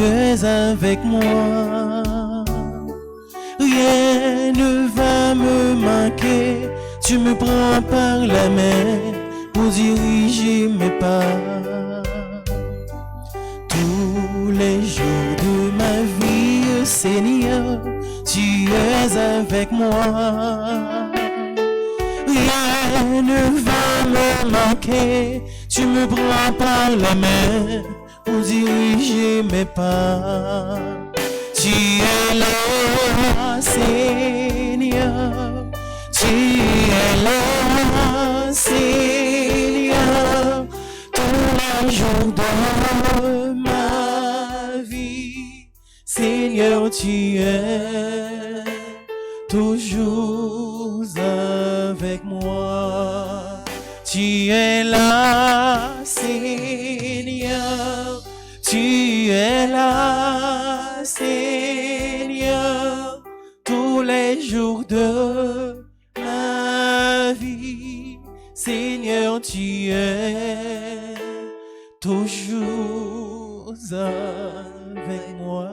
es avec moi. Rien ne va me manquer, tu me prends par la main pour diriger mes pas. Tous les jours de ma vie, Seigneur, tu es avec moi. Rien ne va me manquer, tu me prends par la main pour diriger mes pas. Tu es là, Seigneur, tu es là, Seigneur, tous les jours de ma vie. Seigneur, tu es toujours avec moi. Tu es là, Seigneur, tu es là, Seigneur, tous les jours de ma vie. Seigneur, tu es toujours avec moi.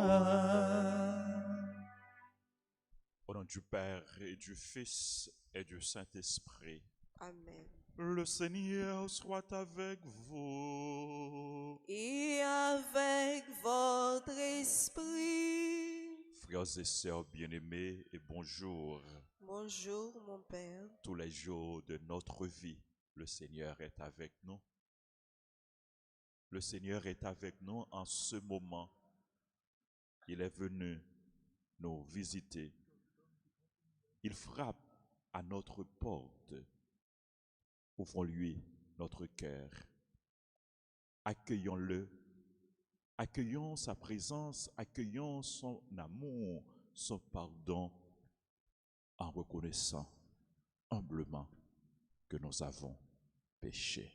Au nom du Père et du Fils et du Saint-Esprit. Amen. Le Seigneur soit avec vous. Et avec votre esprit. Frères et sœurs bien-aimés, et bonjour. Bonjour, mon Père. Tous les jours de notre vie, le Seigneur est avec nous. Le Seigneur est avec nous en ce moment. Il est venu nous visiter. Il frappe à notre porte. Ouvrons-lui notre cœur. Accueillons-le. Accueillons sa présence, accueillons son amour, son pardon, en reconnaissant humblement que nous avons péché.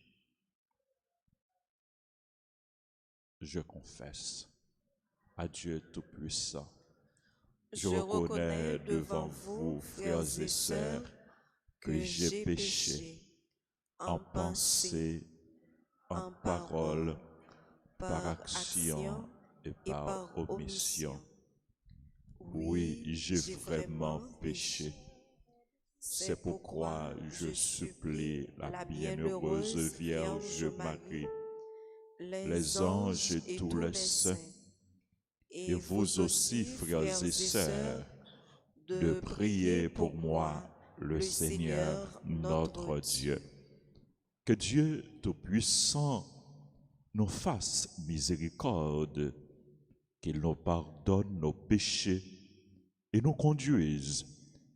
Je confesse à Dieu Tout-Puissant. Je reconnais devant vous, frères et sœurs, que j'ai péché en pensée, en parole, par action et par omission. Oui, j'ai vraiment péché. C'est pourquoi je supplie la bienheureuse Vierge Marie, les anges et tous les saints, et vous aussi, frères et sœurs, de prier pour moi, le Seigneur notre Dieu. Que Dieu Tout-Puissant nous fasse miséricorde, qu'il nous pardonne nos péchés et nous conduise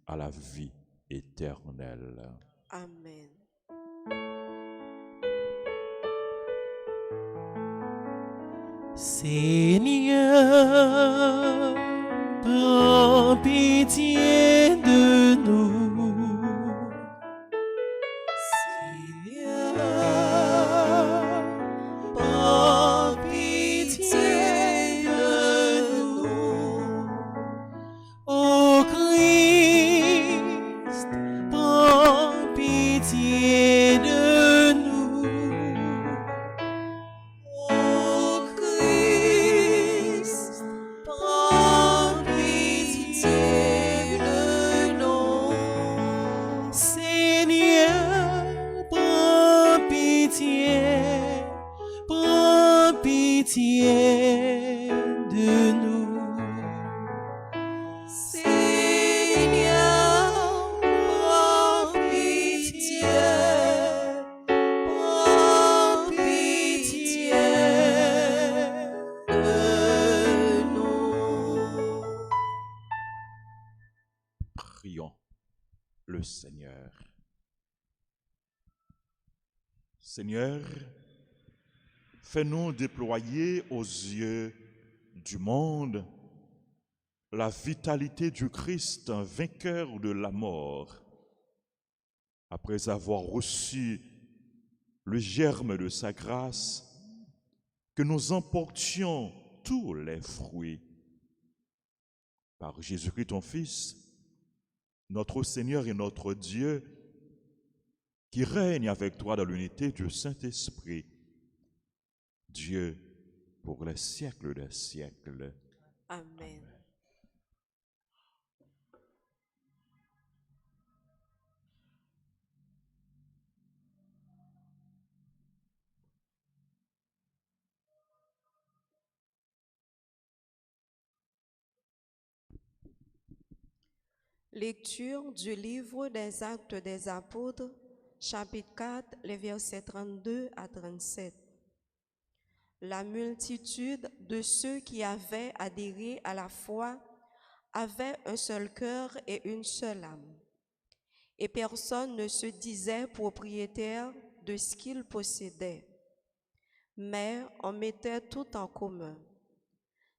à la vie éternelle. Amen. Seigneur, prends pitié de nous. Seigneur, prends pitié de nous. Ô Christ, prends pitié de nous. Ô Christ, prends pitié de nous. Seigneur, prends pitié de nous. Seigneur, prends pitié de nous. Prions le Seigneur. Seigneur, fais-nous déployer aux yeux du monde la vitalité du Christ, vainqueur de la mort. Après avoir reçu le germe de sa grâce, que nous emportions tous les fruits. Par Jésus-Christ, ton Fils, notre Seigneur et notre Dieu, qui règne avec toi dans l'unité du Saint-Esprit, Dieu pour les siècles des siècles. Amen. Lecture du livre des Actes des Apôtres, chapitre 4, les versets 32 à 37. La multitude de ceux qui avaient adhéré à la foi avait un seul cœur et une seule âme. Et personne ne se disait propriétaire de ce qu'il possédait, mais on mettait tout en commun.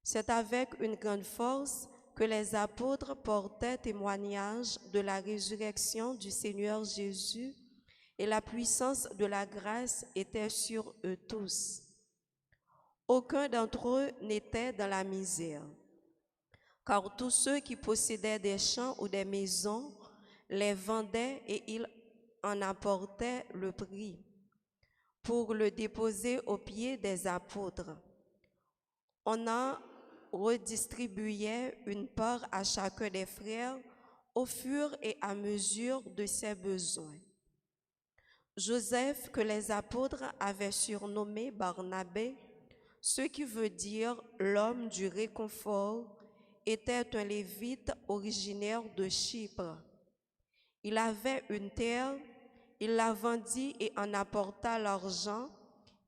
C'est avec une grande force que les apôtres portaient témoignage de la résurrection du Seigneur Jésus, et la puissance de la grâce était sur eux tous. Aucun d'entre eux n'était dans la misère, car tous ceux qui possédaient des champs ou des maisons les vendaient et ils en apportaient le prix pour le déposer aux pieds des apôtres. On en redistribuait une part à chacun des frères au fur et à mesure de ses besoins. Joseph, que les apôtres avaient surnommé Barnabé, ce qui veut dire l'homme du réconfort, était un lévite originaire de Chypre. Il avait une terre, il la vendit et en apporta l'argent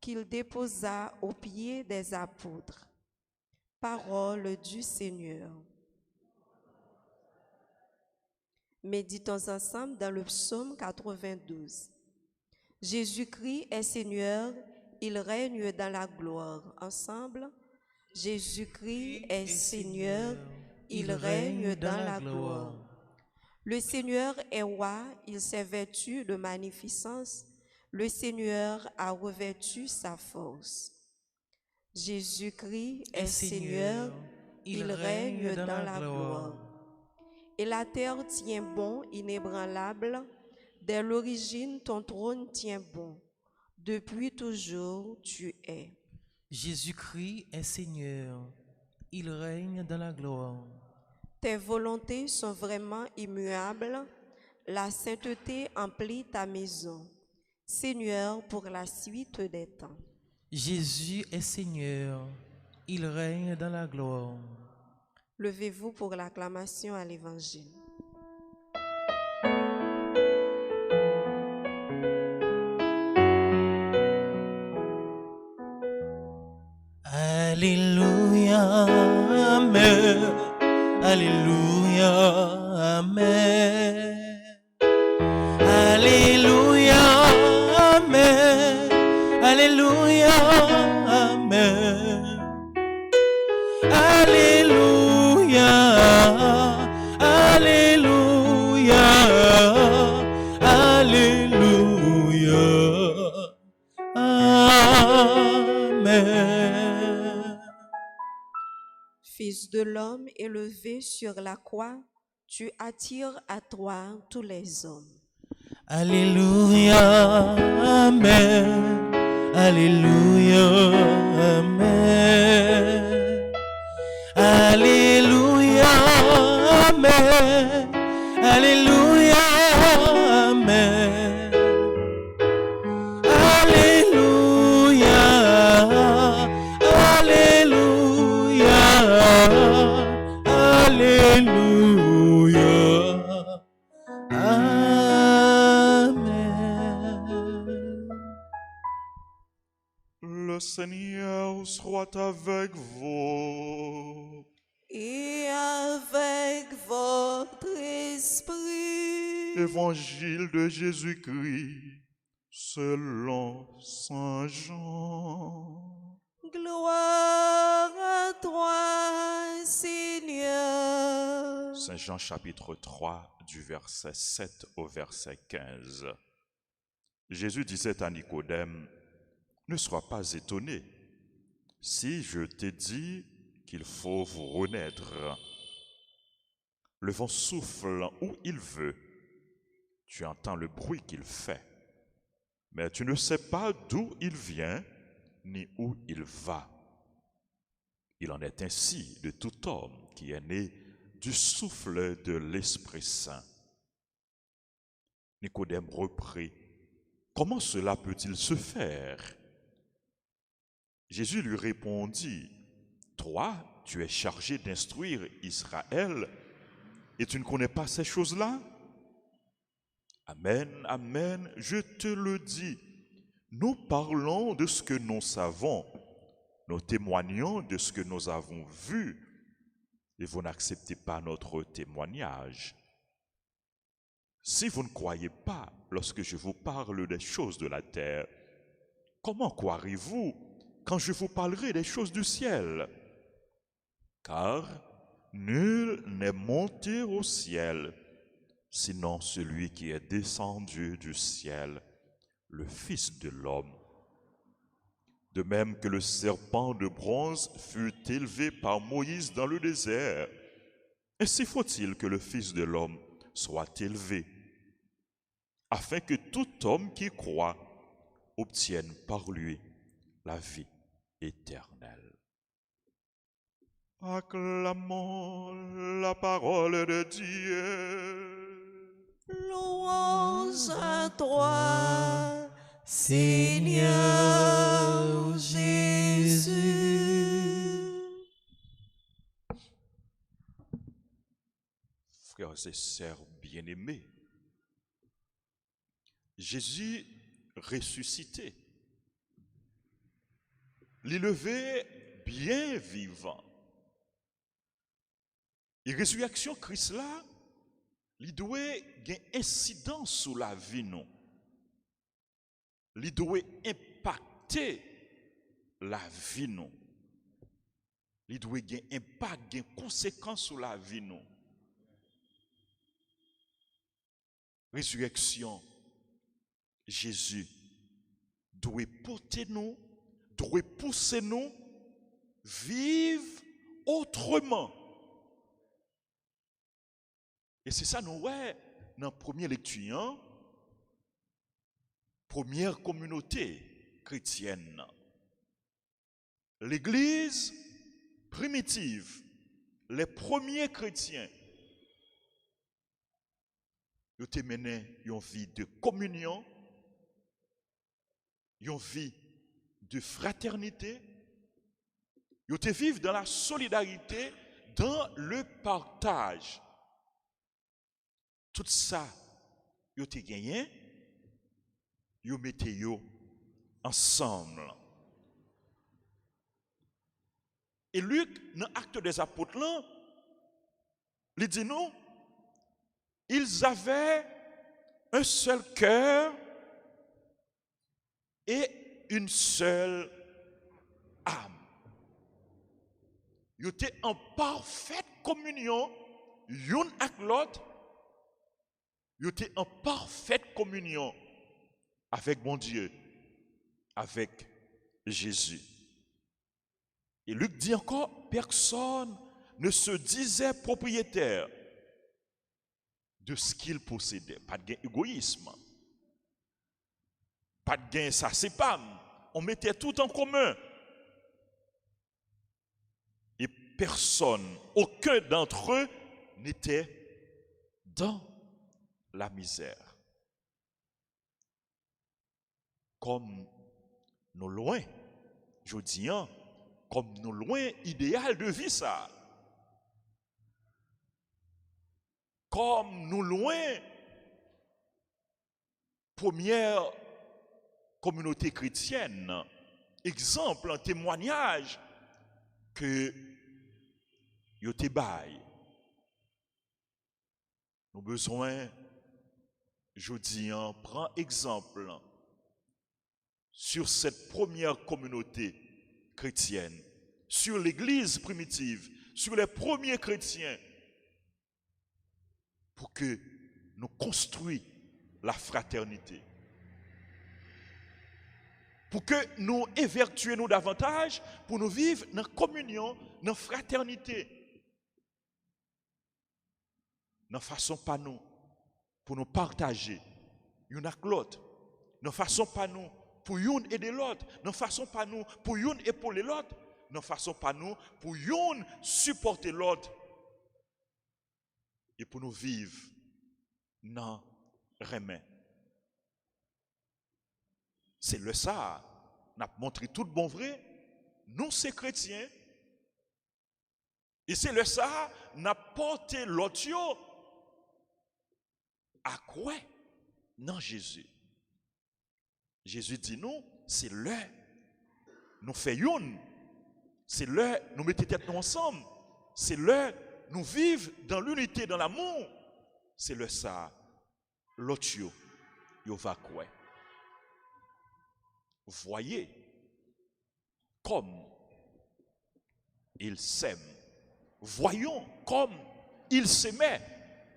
qu'il déposa aux pieds des apôtres. Parole du Seigneur. Méditons ensemble dans le psaume 92. Jésus-Christ est Seigneur, il règne dans la gloire. Ensemble, Jésus-Christ est Seigneur, il règne dans la gloire. Le Seigneur est roi, il s'est vêtu de magnificence, le Seigneur a revêtu sa force. Jésus-Christ est Seigneur, il règne dans la gloire. Et la terre tient bon, inébranlable, dès l'origine ton trône tient bon, depuis toujours tu es. Jésus-Christ est Seigneur, il règne dans la gloire. Tes volontés sont vraiment immuables, la sainteté emplit ta maison. Seigneur, pour la suite des temps. Jésus est Seigneur, il règne dans la gloire. Levez-vous pour l'acclamation à l'Évangile. Alléluia, Amen. Alléluia, Amen. Alléluia, Amen. Alléluia, Amen. Alléluia, Alléluia, Alléluia, Amen. Fils de l'homme élevé sur la croix, tu attires à toi tous les hommes. Alléluia, Amen. Alléluia, Amen. Alléluia, Amen. Alléluia, Amen. Alléluia, Alléluia, Alléluia, Amen. Le Seigneur soit avec vous. Et avec votre esprit. Évangile de Jésus-Christ selon Saint Jean. Gloire à toi, Seigneur. Saint Jean chapitre 3 du verset 7 au verset 15. Jésus disait à Nicodème, ne sois pas étonné. Si je t'ai dit qu'il faut vous renaître, le vent souffle où il veut, tu entends le bruit qu'il fait, mais tu ne sais pas d'où il vient ni où il va. Il en est ainsi de tout homme qui est né du souffle de l'Esprit Saint. Nicodème reprit, « Comment cela peut-il se faire ?» Jésus lui répondit, « Toi, tu es chargé d'instruire Israël et tu ne connais pas ces choses-là? Amen, amen, je te le dis. Nous parlons de ce que nous savons, nous témoignons de ce que nous avons vu, et vous n'acceptez pas notre témoignage. Si vous ne croyez pas lorsque je vous parle des choses de la terre, comment croirez-vous quand je vous parlerai des choses du ciel? Car nul n'est monté au ciel, sinon celui qui est descendu du ciel, le Fils de l'homme. De même que le serpent de bronze fut élevé par Moïse dans le désert, ainsi faut-il que le Fils de l'homme soit élevé, afin que tout homme qui croit obtienne par lui la vie éternelle. Acclamons la parole de Dieu. Louange à toi, Seigneur Jésus. Frères et sœurs bien-aimés, Jésus ressuscité, l'élevé bien vivant. Et résurrection Christ là, il doit avoir incidence sur la vie nous. Il doit impacter la vie nous. Il doit avoir impact, avoir conséquence sur la vie nous. Résurrection, Jésus doit porter nous, doit pousser nous vivre autrement. Et c'est ça nous ouais dans la première lecture, première communauté chrétienne. L'église primitive, les premiers chrétiens, ils ont mené une vie de communion, une vie de fraternité, ils ont vécu dans la solidarité, dans le partage. Tout ça, ils ont gagné, ils ont mis ensemble. Et Luc, dans l'Acte des Apôtres, il dit nous, ils avaient un seul cœur et une seule âme. Ils étaient en parfaite communion, l'un avec l'autre. Ils étaient en parfaite communion avec mon Dieu, avec Jésus. Et Luc dit encore, personne ne se disait propriétaire de ce qu'il possédait. Pas de gain égoïsme. Pas de gain ça c'est pas. On mettait tout en commun. Et personne, aucun d'entre eux n'était dans la misère. Comme nous loin, je dis, comme nous loin idéal de vie ça. Comme nous loin première communauté chrétienne, exemple, un témoignage que yo te bail. Nous besoin, je dis, prends exemple sur cette première communauté chrétienne, sur l'église primitive, sur les premiers chrétiens, pour que nous construisions la fraternité. Pour que nous évertuions davantage, pour nous vivre dans la communion, dans la fraternité. Nous ne faisons pas nous pour nous partager, l'un avec l'autre. Nous ne faisons pas nous pour l'un aider l'autre. Nous ne faisons pas nous pour l'un épauler l'autre. ne façon pas nous pour yon supporter l'autre et pour nous vivre dans remède. C'est le ça, n'a montré tout bon vrai, nous c'est chrétiens. Et c'est le ça, n'a porté l'autre à quoi? Non Jésus. Jésus dit nous, c'est le nous faisons, c'est le nous mettons tête nous ensemble, c'est le nous vivons dans l'unité, dans l'amour. C'est le ça, l'autre yo va quoi? Voyez comme il s'aime. Voyons comme il s'aimait.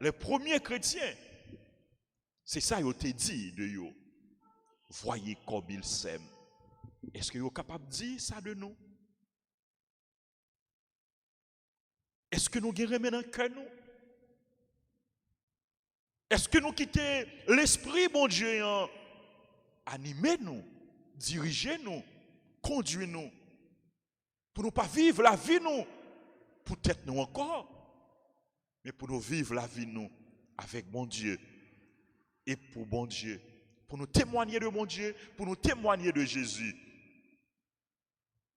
Les premiers chrétiens. C'est ça yo te dit de yo. Voyez comme il s'aime. Est-ce que vous êtes capable de dire ça de nous? Est-ce que nous guérissons dans le cœur nous? Est-ce que nous quittons l'esprit, bon Dieu, animer nous, diriger nous, conduire nous, pour ne pas vivre la vie nous, peut-être nous encore, mais pour nous vivre la vie nous avec bon Dieu et pour bon Dieu, pour nous témoigner de bon Dieu, pour nous témoigner de Jésus.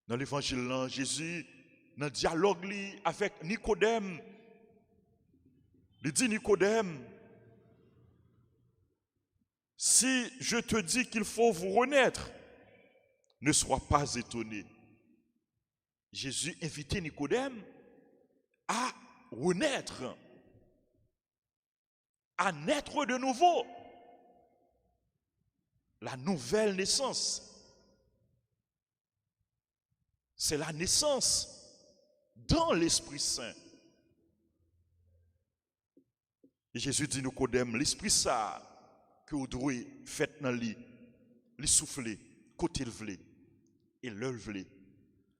Dans l'évangile, Jésus, dans le dialogue avec Nicodème, il dit Nicodème, si je te dis qu'il faut vous renaître, ne sois pas étonné. Jésus invitait Nicodème à renaître, à naître de nouveau. La nouvelle naissance, c'est la naissance dans l'Esprit Saint. Et Jésus dit Nicodème, l'Esprit Saint que vous devez faire dans lui, lui souffler, côté le vle, et l'œuvre,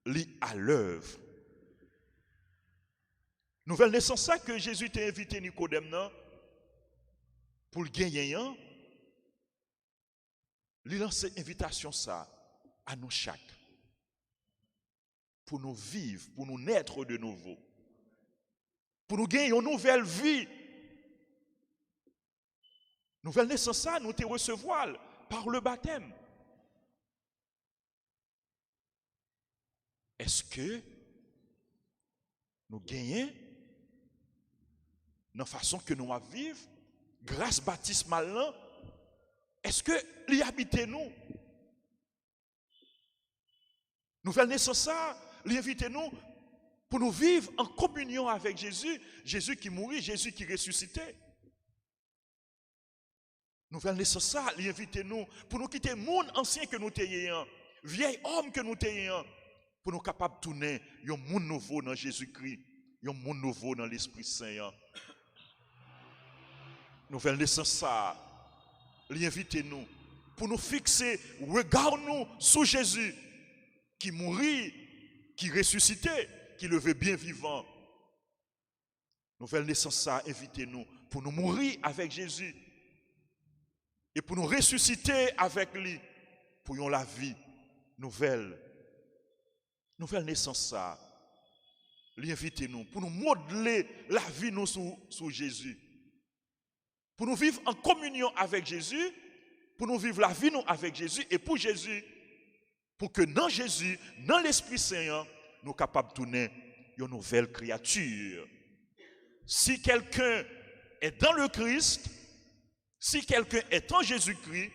lui à l'œuvre. Nouvelle naissance ça que Jésus t'a invité Nicodème pour le gagner, lui lance invitation ça à nous chaque, pour nous vivre, pour nous naître de nouveau, pour nous gagner une nouvelle vie. Nouvelle naissance ça, nous te recevoir par le baptême. Est-ce que nous gagnons dans la façon que nous vivons, grâce baptismale, est-ce que l'y habite nous? Nouvelle naissance ça, l'y invite nous pour nous vivre en communion avec Jésus, Jésus qui mourit, Jésus qui ressuscitait. Nouvelle naissance ça, l'y invite nous pour nous quitter le monde ancien que nous ayons, vieil homme que nous ayons, pour nous capables de tourner un monde nouveau dans Jésus-Christ, un monde nouveau dans l'Esprit Saint. Nouvelle naissance ça, l'invite nous pour nous fixer, regard nous sur Jésus qui mourit, qui ressuscitait, qui levait bien vivant. Nouvelle naissance ça, invite nous pour nous mourir avec Jésus et pour nous ressusciter avec lui, pour la vie nouvelle. Nouvelle naissance ça, l'invite nous pour nous modeler la vie nous sur Jésus. Pour nous vivre en communion avec Jésus, pour nous vivre la vie nous avec Jésus et pour Jésus, pour que dans Jésus, dans l'Esprit Saint, nous sommes capables de tourner une nouvelle créature. Si quelqu'un est dans le Christ, si quelqu'un est en Jésus-Christ,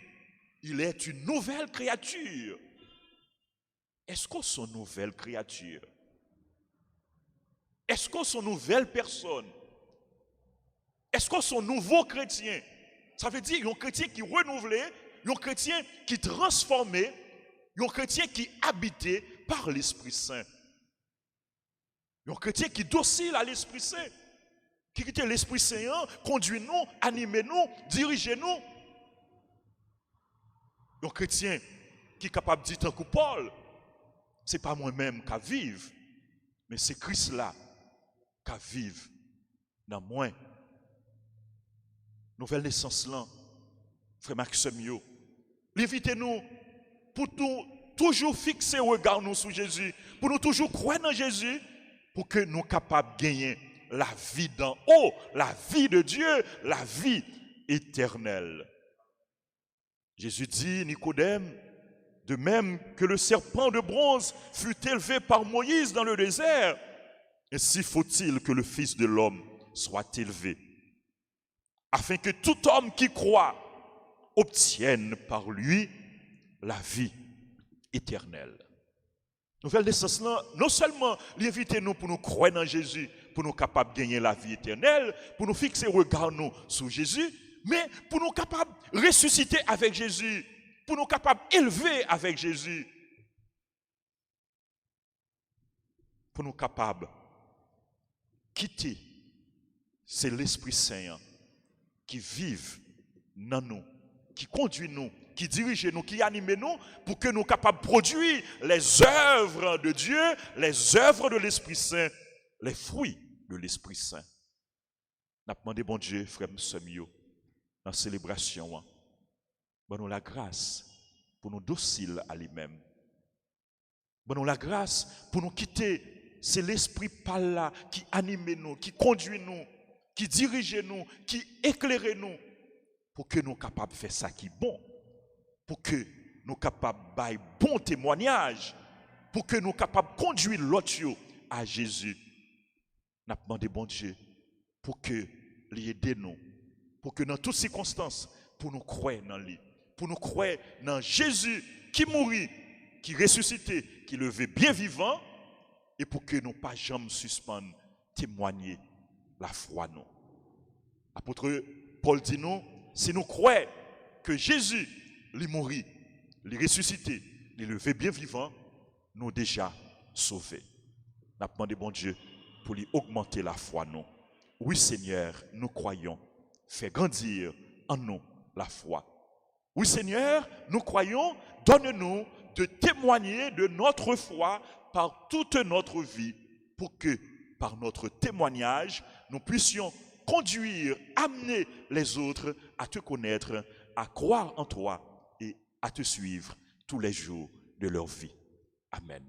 il est une nouvelle créature. Est-ce qu'on est une nouvelle créature? Est-ce qu'on est une nouvelle personne? Est-ce qu'on est un nouveau chrétien? Ça veut dire un chrétien qui est renouvelé, un chrétien qui est transformé, un chrétien qui est habité par l'Esprit Saint. Un chrétien qui est docile à l'Esprit Saint, qui quitte l'Esprit Saint, conduit nous, anime nous, dirige nous. Un chrétien qui est capable de dire tant que Paul, ce n'est pas moi-même qui vive, mais c'est Christ là qui vive dans moi. Nouvelle naissance là, frère Maxime, l'invitez-nous pour tout toujours fixer le regard nous sur Jésus, pour nous toujours croire dans Jésus, pour que nous soyons capables de gagner la vie d'en haut, la vie de Dieu, la vie éternelle. Jésus dit, Nicodème, de même que le serpent de bronze fut élevé par Moïse dans le désert, ainsi faut-il que le Fils de l'homme soit élevé, afin que tout homme qui croit obtienne par lui la vie éternelle. Nouvelle naissance là, non seulement l'inviter nous pour nous croire dans Jésus, pour nous capables de gagner la vie éternelle, pour nous fixer le regard nous sur Jésus, mais pour nous capables de ressusciter avec Jésus, pour nous capables d'élever avec Jésus, pour nous capables de quitter, c'est l'Esprit Saint qui vive dans nous, qui conduit nous, qui dirige nous, qui anime nous, pour que nous soyons capables de produire les œuvres de Dieu, les œuvres de l'Esprit Saint, les fruits de l'Esprit Saint. Nous avons demandé, bon Dieu, frère Semio, dans la célébration, bon, la grâce pour nous dociles à lui-même. Bon, la grâce pour nous quitter, c'est l'Esprit par là qui anime nous, qui conduit nous, qui dirige nous, qui éclaire nous, pour que nous soyons capables de faire ça qui est bon, pour que nous soyons capables de faire bon témoignage, pour que nous soyons capables de conduire l'autre à Jésus. Nous avons demandé, bon Dieu, pour que l'aider nous, pour que dans toutes circonstances, pour nous croire dans lui, pour nous croire dans Jésus qui mourit, qui ressuscité, qui levé bien vivant, et pour que nous pas jamais suspendre, témoigner la foi nous. Apôtre Paul dit nous, si nous croyons que Jésus, lui mourit, lui ressuscité, lui levé bien vivant, nous déjà sauvés. Nous avons demandé, bon Dieu, pour lui augmenter la foi nous. Oui Seigneur, nous croyons. Fais grandir en nous la foi. Oui Seigneur, nous croyons, donne-nous de témoigner de notre foi par toute notre vie, pour que par notre témoignage, nous puissions conduire, amener les autres à te connaître, à croire en toi et à te suivre tous les jours de leur vie. Amen.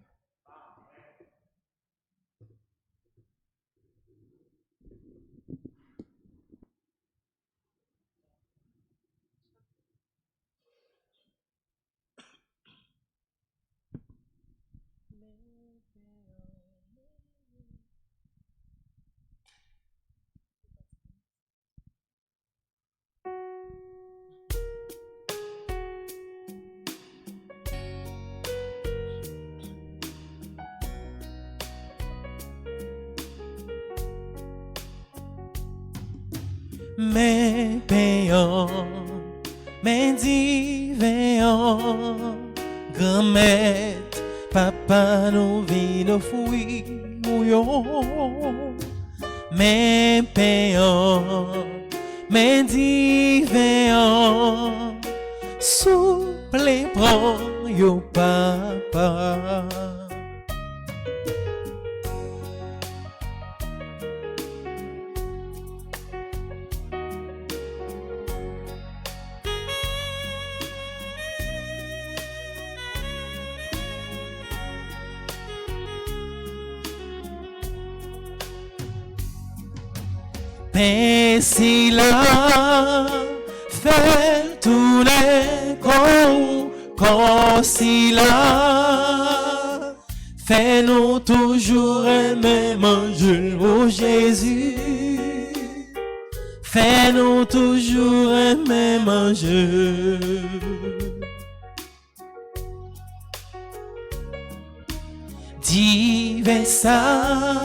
Mais payant, mais divin, grand-mère, papa nous vit nos fruits, mouillons. Mais payant, mais divin, souple prend yo papa. Mais si là fait tourner quand si là fait nous toujours aimer manger au Jésus, fait nous toujours aimer manger. Divin ça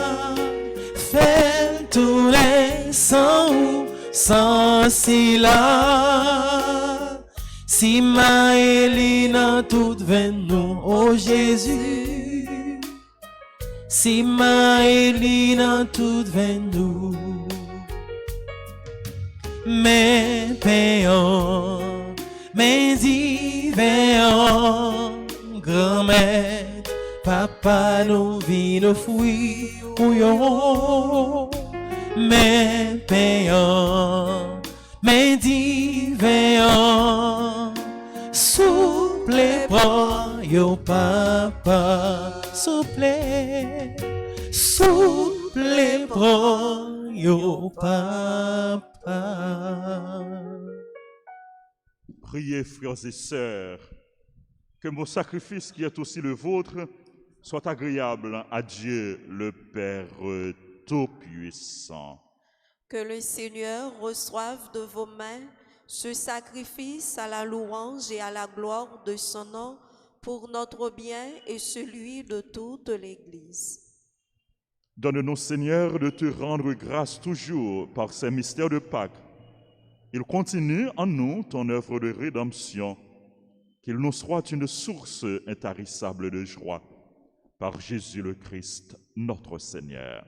fait tourner sans si là, si ma Elina toute veine nous, oh Jésus, si ma Elina toute veine nous, mais payant, mais divin, grand-mère, papa nous vit nos fruits, ouillons. Mais payant, mais divin, souple prend yo papa, souple, souple bon, yo papa. Priez, frères et sœurs, que mon sacrifice qui est aussi le vôtre soit agréable à Dieu le Père Tout-Puissant. Que le Seigneur reçoive de vos mains ce sacrifice à la louange et à la gloire de son nom pour notre bien et celui de toute l'Église. Donne-nous, Seigneur, de te rendre grâce toujours par ces mystères de Pâques. Il continue en nous ton œuvre de rédemption, qu'il nous soit une source intarissable de joie. Par Jésus le Christ, notre Seigneur.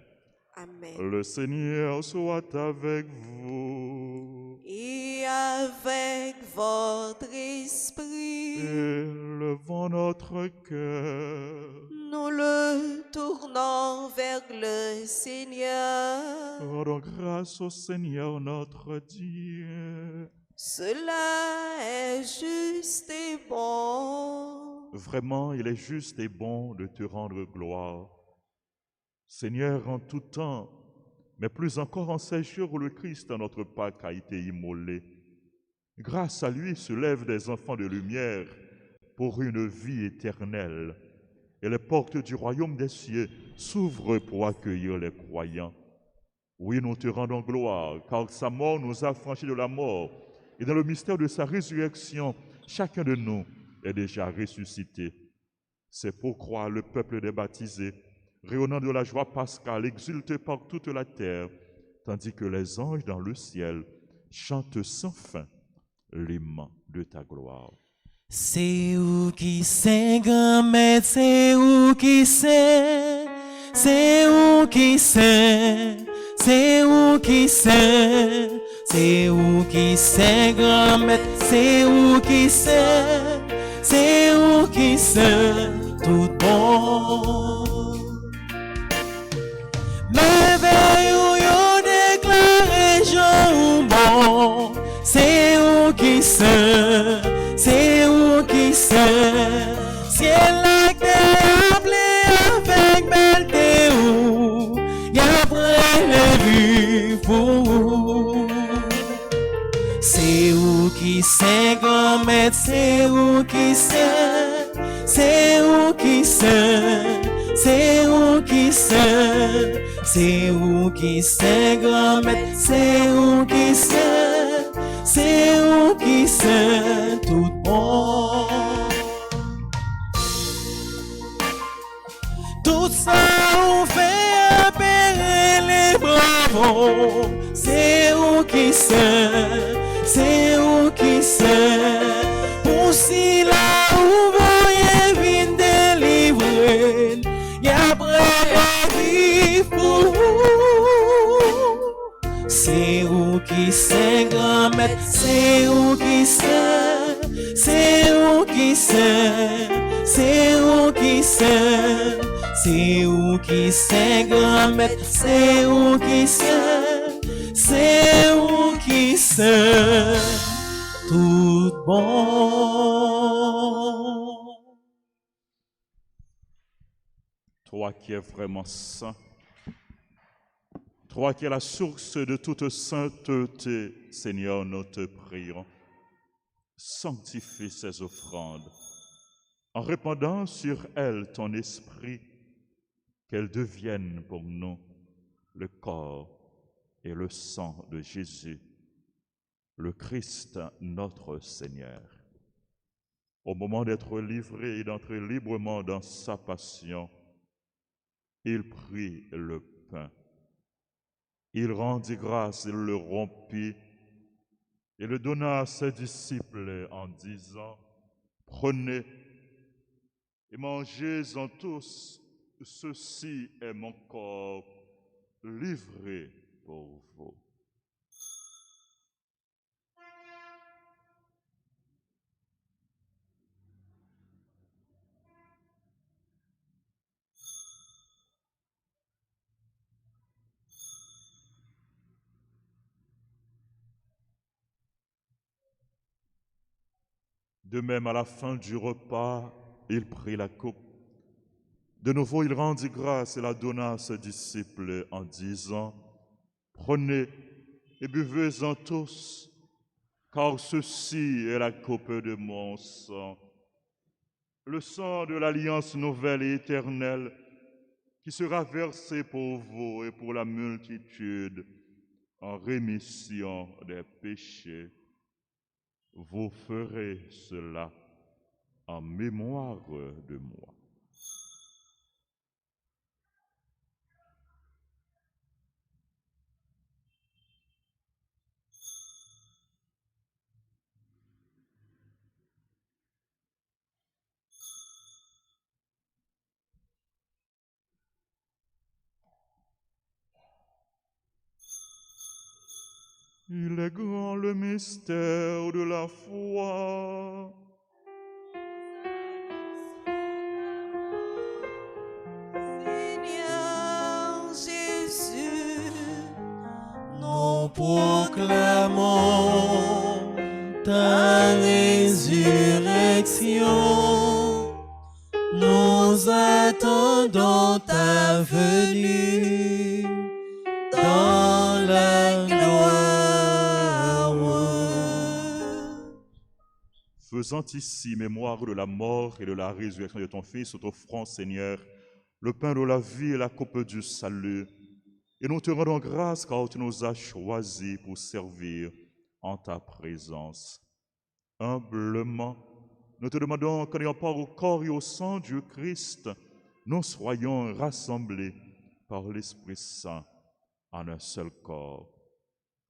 Amen. Le Seigneur soit avec vous. Et avec votre esprit, Élevons notre cœur. nous le tournons vers le Seigneur. Rendons grâce au Seigneur notre Dieu. Cela est juste et bon. Vraiment, il est juste et bon de te rendre gloire. Seigneur, en tout temps, mais plus encore en ces jours où le Christ, notre Pâque, a été immolé. Grâce à lui se lèvent des enfants de lumière pour une vie éternelle. Et les portes du royaume des cieux s'ouvrent pour accueillir les croyants. Oui, nous te rendons gloire, car sa mort nous a affranchis de la mort. Et dans le mystère de sa résurrection, chacun de nous est déjà ressuscité. C'est pourquoi le peuple des baptisés, rayonnant de la joie pascale, exulte par toute la terre, tandis que les anges dans le ciel chantent sans fin l'hymne de ta gloire. C'est où qui sait, grand-mère, c'est où qui sait, c'est où qui sait, c'est où qui sait, c'est où qui sait, grand-mère, c'est où qui sait, c'est où qui sait, tout bon. Merveille où yo déclaré Jean bon, c'est où qui sait, c'est où qui sait, ciel là que t'es appelé avec belleté où, y'a prélevé pour. C'est où qui sait, grand-mère, c'est où qui sait, c'est où qui sait, c'est où qui sait, c'est où qui sait, grand-mère, c'est où qui sait, c'est où qui sait, tout bon. Tout ça on fait appeler les bravos, c'est où qui sait, c'est où qui sait, pour si là où voyez vin délivrer, y'a prêt à vivre pour vous. C'est où qui sait, grand-mère, c'est où qui sait, c'est où qui sait, c'est où qui sait, c'est où qui sait, grand-mère, c'est où qui sait, c'est où qui sait, tout bon. Toi qui es vraiment saint, toi qui es la source de toute sainteté, Seigneur, nous te prions. Sanctifie ces offrandes en répandant sur elles ton esprit, qu'elles deviennent pour nous le corps et le sang de Jésus, le Christ notre Seigneur. Au moment d'être livré et d'entrer librement dans sa passion, il prit le pain. Il rendit grâce, il le rompit et le donna à ses disciples en disant, « Prenez et mangez-en tous, ceci est mon corps livré pour vous. » De même, à la fin du repas, il prit la coupe. De nouveau, il rendit grâce et la donna à ses disciples en disant, « Prenez et buvez-en tous, car ceci est la coupe de mon sang, le sang de l'alliance nouvelle et éternelle, qui sera versé pour vous et pour la multitude en rémission des péchés. Vous ferez cela en mémoire de moi. » Il est grand le mystère de la foi. Seigneur Jésus, Nous proclamons ta résurrection. Nous attendons ta venue dans la gloire. Faisant ici mémoire de la mort et de la résurrection de ton Fils, nous t'offrons, Seigneur, le pain de la vie et la coupe du salut. Et nous te rendons grâce car tu nous as choisis pour servir en ta présence. Humblement, nous te demandons qu'en ayant part au corps et au sang du Christ, nous soyons rassemblés par l'Esprit Saint en un seul corps.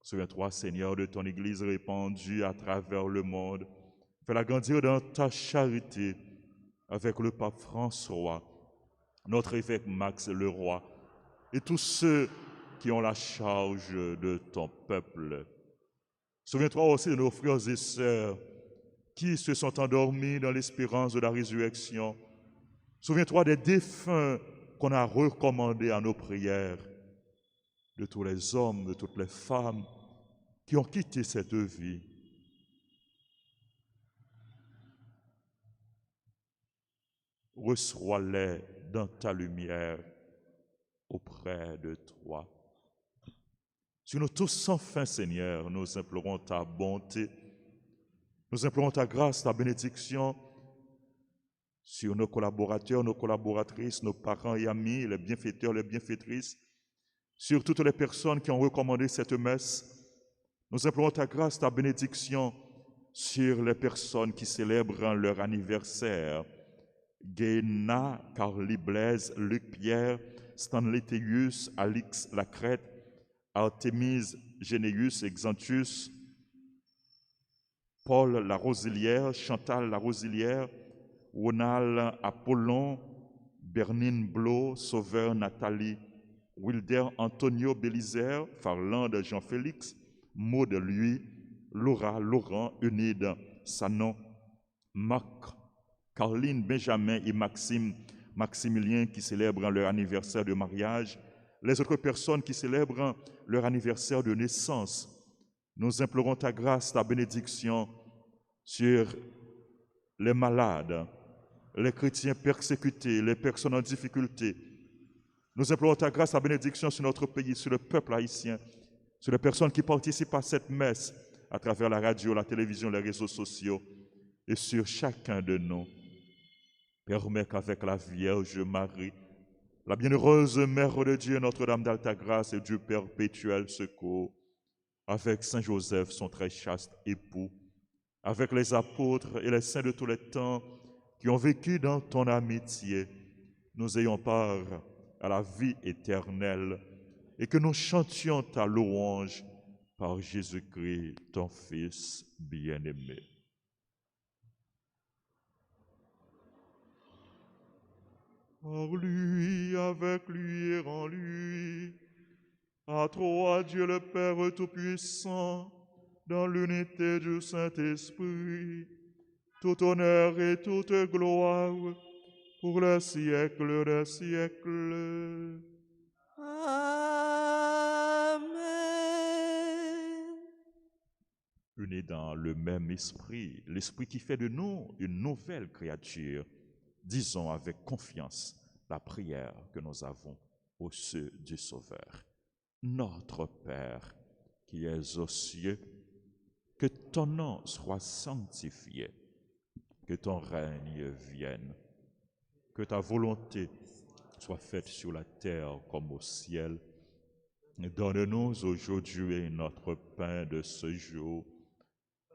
Souviens-toi, Seigneur, de ton Église répandue à travers le monde. Fais-la grandir dans ta charité avec le pape François, notre évêque Max Leroy et tous ceux qui ont la charge de ton peuple. Souviens-toi aussi de nos frères et sœurs qui se sont endormis dans l'espérance de la résurrection. Souviens-toi des défunts qu'on a recommandés à nos prières, de tous les hommes, de toutes les femmes qui ont quitté cette vie. Reçois-les dans ta lumière auprès de toi. Sur nous tous sans fin, Seigneur, nous implorons ta bonté, nous implorons ta grâce, ta bénédiction sur nos collaborateurs, nos collaboratrices, nos parents et amis, les bienfaiteurs, les bienfaitrices, sur toutes les personnes qui ont recommandé cette messe. Nous implorons ta grâce, ta bénédiction sur les personnes qui célèbrent leur anniversaire. Guéna, Carly Blaise, Luc Pierre, Stanley Théus, Alix Lacrête, Artémise Généus Exantius, Paul Larosilière, Chantal Larosilière, Ronald Apollon, Bernine Blo, Sauveur Nathalie, Wilder Antonio Bélizer, Farlande Jean-Félix, Maud Louis, Laura Laurent, Eunide Sanon, Marc, Carline Benjamin et Maximilien qui célèbrent leur anniversaire de mariage, les autres personnes qui célèbrent leur anniversaire de naissance. Nous implorons ta grâce, ta bénédiction sur les malades, les chrétiens persécutés, les personnes en difficulté. Nous implorons ta grâce, ta bénédiction sur notre pays, sur le peuple haïtien, sur les personnes qui participent à cette messe à travers la radio, la télévision, les réseaux sociaux et sur chacun de nous. Permets qu'avec la Vierge Marie, la bienheureuse Mère de Dieu, Notre-Dame d'Alta-Grâce et Dieu perpétuel secours, avec Saint Joseph, son très chaste époux, avec les apôtres et les saints de tous les temps qui ont vécu dans ton amitié, nous ayons part à la vie éternelle et que nous chantions ta louange par Jésus-Christ, ton Fils bien-aimé. Par lui, avec lui et en lui, à toi, Dieu le Père Tout-Puissant, dans l'unité du Saint-Esprit, tout honneur et toute gloire pour les siècles des siècles. Amen. Unis dans le même esprit, l'esprit qui fait de nous une nouvelle créature, disons avec confiance la prière que nous avons au cieux du Sauveur. Notre Père qui es aux cieux, que ton nom soit sanctifié, que ton règne vienne, que ta volonté soit faite sur la terre comme au ciel. Donne-nous aujourd'hui notre pain de ce jour.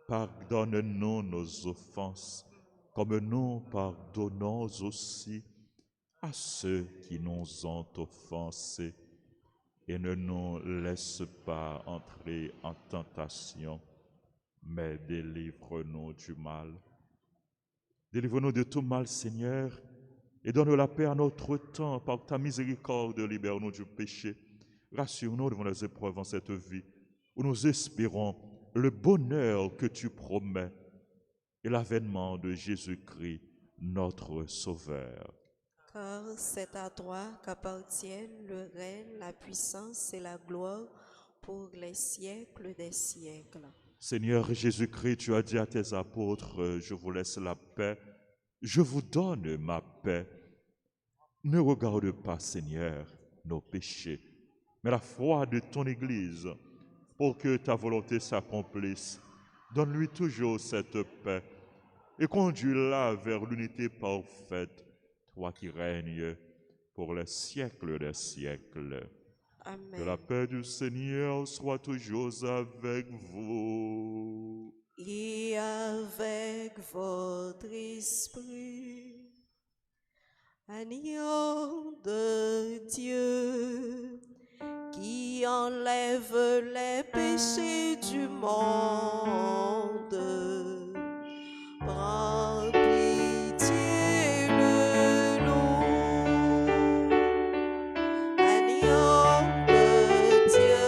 Pardonne-nous nos offenses, comme nous pardonnons aussi à ceux qui nous ont offensés. Et ne nous laisse pas entrer en tentation, mais délivre-nous du mal. Délivre-nous de tout mal, Seigneur, et donne la paix à notre temps. Par ta miséricorde, libère-nous du péché. Rassure-nous devant les épreuves en cette vie, où nous espérons le bonheur que tu promets et l'avènement de Jésus-Christ, notre Sauveur. Car c'est à toi qu'appartiennent le règne, la puissance et la gloire pour les siècles des siècles. Seigneur Jésus-Christ, tu as dit à tes apôtres, je vous laisse la paix, je vous donne ma paix. Ne regarde pas, Seigneur, nos péchés, mais la foi de ton Église, pour que ta volonté s'accomplisse. Donne-lui toujours cette paix et conduis-la vers l'unité parfaite, toi qui règnes pour les siècles des siècles. Amen. Que la paix du Seigneur soit toujours avec vous. Et avec votre esprit, agneau de Dieu, qui enlève les péchés du monde, prends pitié de nous. Agneau de Dieu,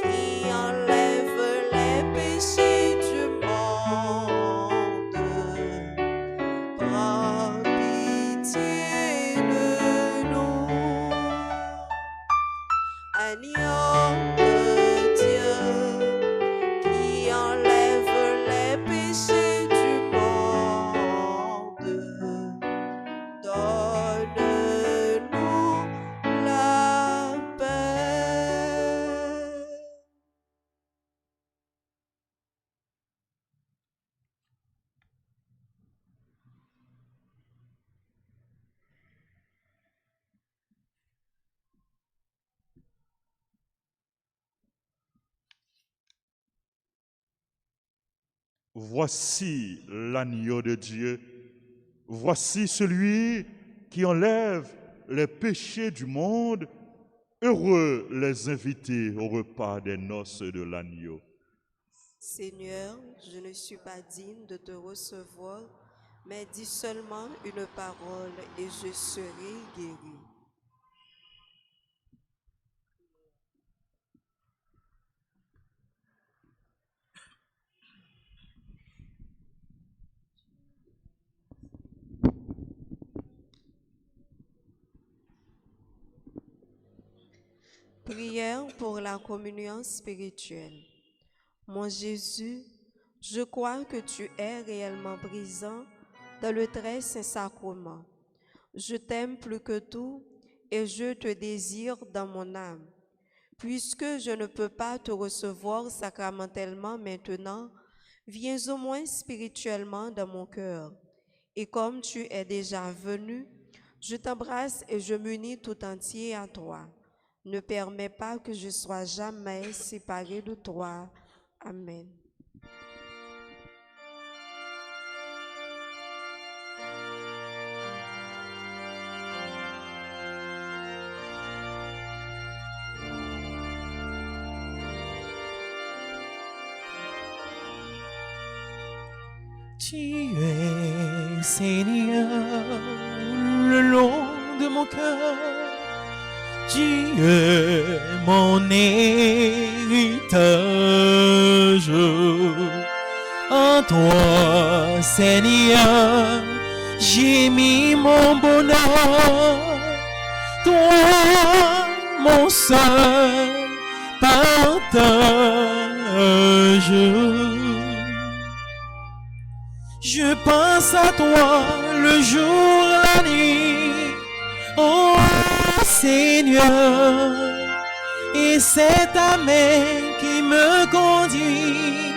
qui enlève les péchés du monde, prends pitié de nous. Agneau de Dieu, qui enlève les péchés du monde, donne-nous la paix. Voici l'agneau de Dieu, voici celui qui enlève les péchés du monde. Heureux les invités au repas des noces de l'agneau. Seigneur, je ne suis pas digne de te recevoir, mais dis seulement une parole et je serai guéri. Prière pour la communion spirituelle. Mon Jésus, je crois que tu es réellement présent dans le très saint sacrement. Je t'aime plus que tout et je te désire dans mon âme. Puisque je ne peux pas te recevoir sacramentellement maintenant, viens au moins spirituellement dans mon cœur. Et comme tu es déjà venu, je t'embrasse et je m'unis tout entier à toi. Ne permets pas que je sois jamais séparé de toi. Amen. Tu es Seigneur le long de mon cœur. Tu es mon héritage. En toi, Seigneur, j'ai mis mon bonheur. Toi, mon seul partage. Je pense pense à toi le jour, la nuit, oh Seigneur, et c'est ta main qui me conduit,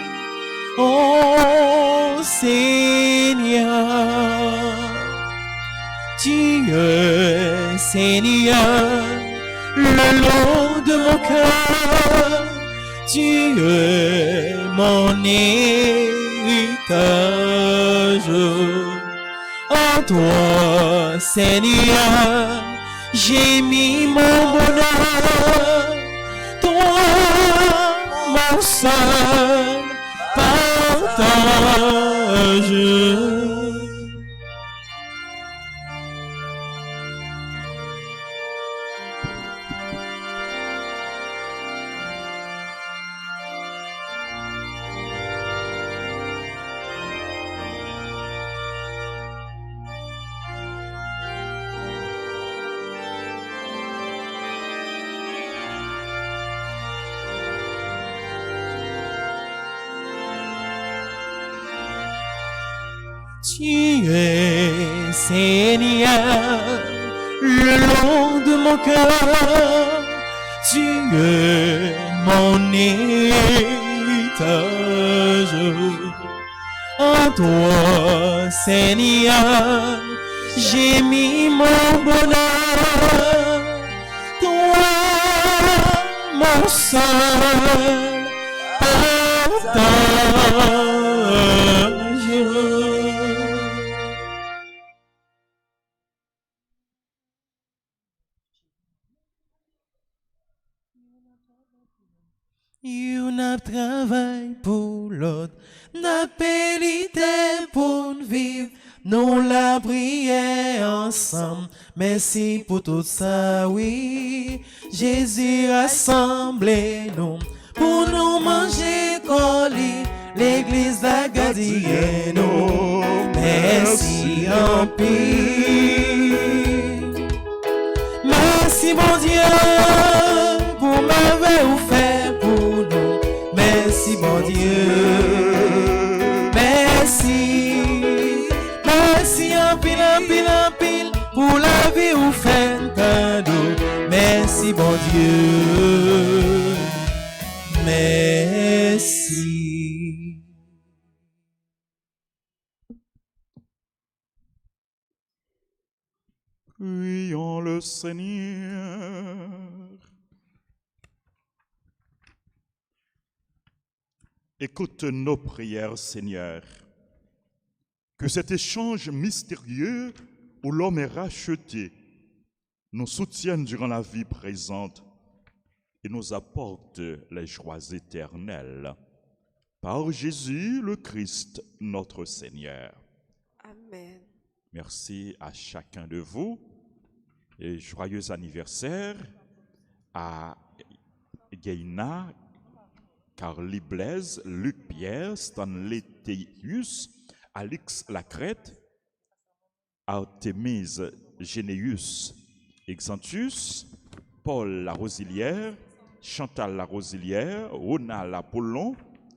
oh Seigneur. Tu es Seigneur, le long de mon cœur, tu es mon héritage. En toi, Seigneur, j'ai mis mon bonheur, toi, mon seul partage. Tu es Seigneur, le long de mon cœur, tu es mon héritage. En toi, Seigneur, j'ai mis mon bonheur, toi, mon seul partage. Yon ap travay pour l'autre, n'a pélité pour vivre, nous la prière ensemble. Merci pour tout ça, oui. Jésus rassemblé nous, pour nous manger colis, l'église la gardienne nous. Merci en pile. Merci mon Dieu, pour m'avoir offert pour nous. Merci mon Dieu, merci. Merci en pile, pour la vie ou fait cadeau. Merci mon Dieu, merci. Prions le Seigneur. Écoute nos prières, Seigneur. Que cet échange mystérieux où l'homme est racheté nous soutienne durant la vie présente et nous apporte les joies éternelles. Par Jésus le Christ, notre Seigneur. Amen. Merci à chacun de vous et joyeux anniversaire à Gaïna, Carly Blaise, Luc Pierre, Stanley Théius, Alix Lacrette, Artémise Généus Exantus, Paul Larosilière, Chantal Larosilière, Ronald Apollon,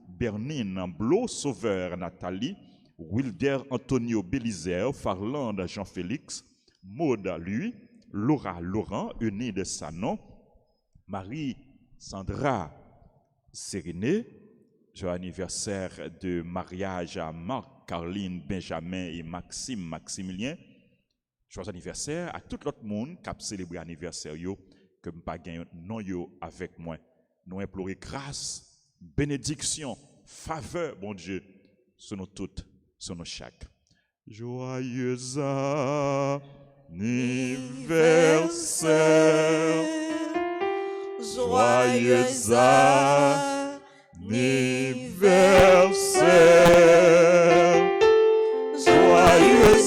Bernine Blo, Sauveur Nathalie, Wilder Antonio Bélizer, Farland Jean-Félix, Maud lui, Laura Laurent, Eunide Sanon, Marie Sandra Séréné, joyeux anniversaire de mariage à Marc, Caroline, Benjamin et Maxime, Maximilien. Joyeux anniversaire à tout l'autre monde qui a célébré l'anniversaire, que je pas gagné non yo avec moi. Nous implorons grâce, bénédiction, faveur, bon Dieu, sur nous toutes, sur nous chaque. Joyeux anniversaire, joyeux anniversaire, joyeux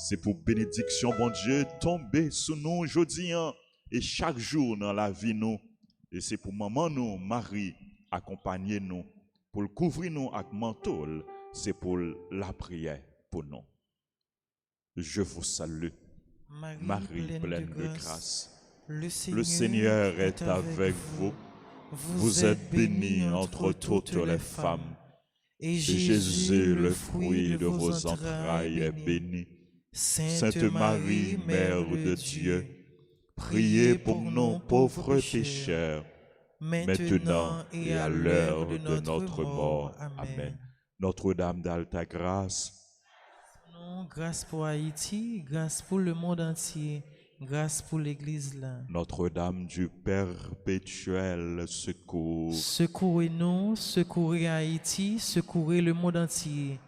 c'est pour bénédiction, bon Dieu, tomber sur nous aujourd'hui et chaque jour dans la vie nous. Et c'est pour maman nous, Marie, accompagner nous, pour le couvrir nous avec manteau, c'est pour la prière pour nous. Je vous salue, Marie pleine de grâce. Le Le Seigneur est avec vous. Vous êtes bénie entre toutes les femmes. Et Et Jésus, le fruit de vos entrailles, est béni. Sainte Marie, Mère de Dieu, priez pour nous pauvres pécheurs, maintenant et à l'heure de notre mort. Amen. Notre-Dame d'Alta Grâce, Non, grâce pour Haïti, grâce pour le monde entier, grâce pour l'Église là. Notre-Dame du perpétuel secours, Secourez-nous, secourez Haïti, secourez le monde entier.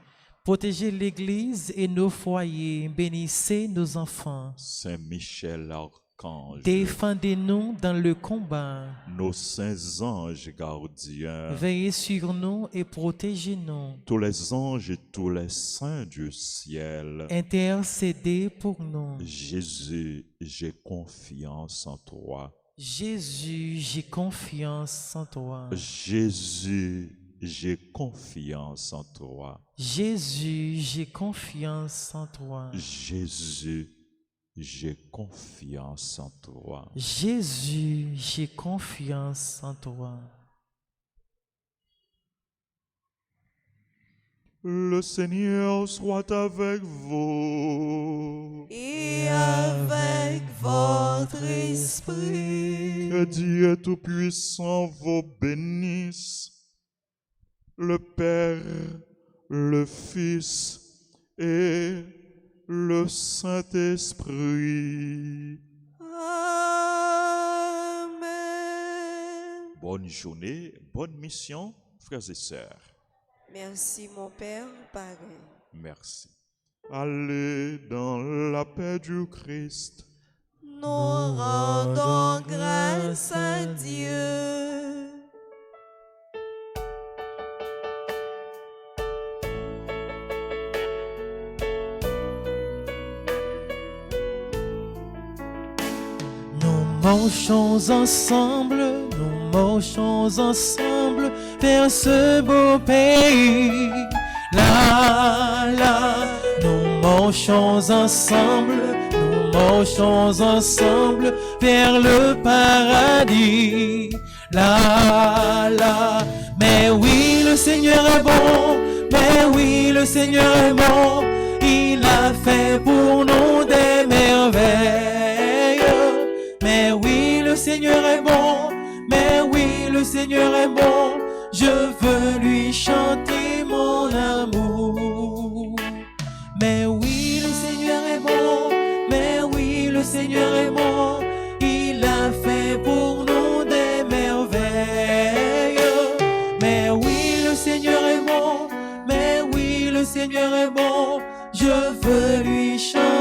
Protégez l'Église et nos foyers, bénissez nos enfants. Saint Michel Archange, Défendez-nous dans le combat. nos saints anges gardiens, Veillez sur nous et protégez-nous. tous les anges et tous les saints du ciel. Intercédez pour nous. Jésus, j'ai confiance en toi. Jésus, j'ai confiance en toi. Jésus, j'ai confiance en toi. Jésus, j'ai confiance en toi. Jésus, j'ai confiance en toi. Jésus, j'ai confiance en toi. Le Seigneur soit avec vous. Et avec votre esprit. Que Dieu Tout-Puissant vous bénisse, le Père, le Fils et le Saint-Esprit. Amen. Bonne journée, bonne mission, frères et sœurs. Merci mon Père, pareil. Merci. Allez dans la paix du Christ. Nous rendons grâce à Dieu. Nous marchons ensemble, vers ce beau pays. Là, là, nous marchons ensemble vers le paradis. Là, là, mais oui, le Seigneur est bon, mais oui, le Seigneur est bon. Il a fait pour nous des merveilles. Mais oui, le Seigneur est bon, mais oui, le Seigneur est bon. Je veux lui chanter mon amour. Mais oui, le Seigneur est bon, mais oui, le Seigneur est bon. Il a fait pour nous des merveilles. Mais oui, le Seigneur est bon, mais oui, le Seigneur est bon. Je veux lui chanter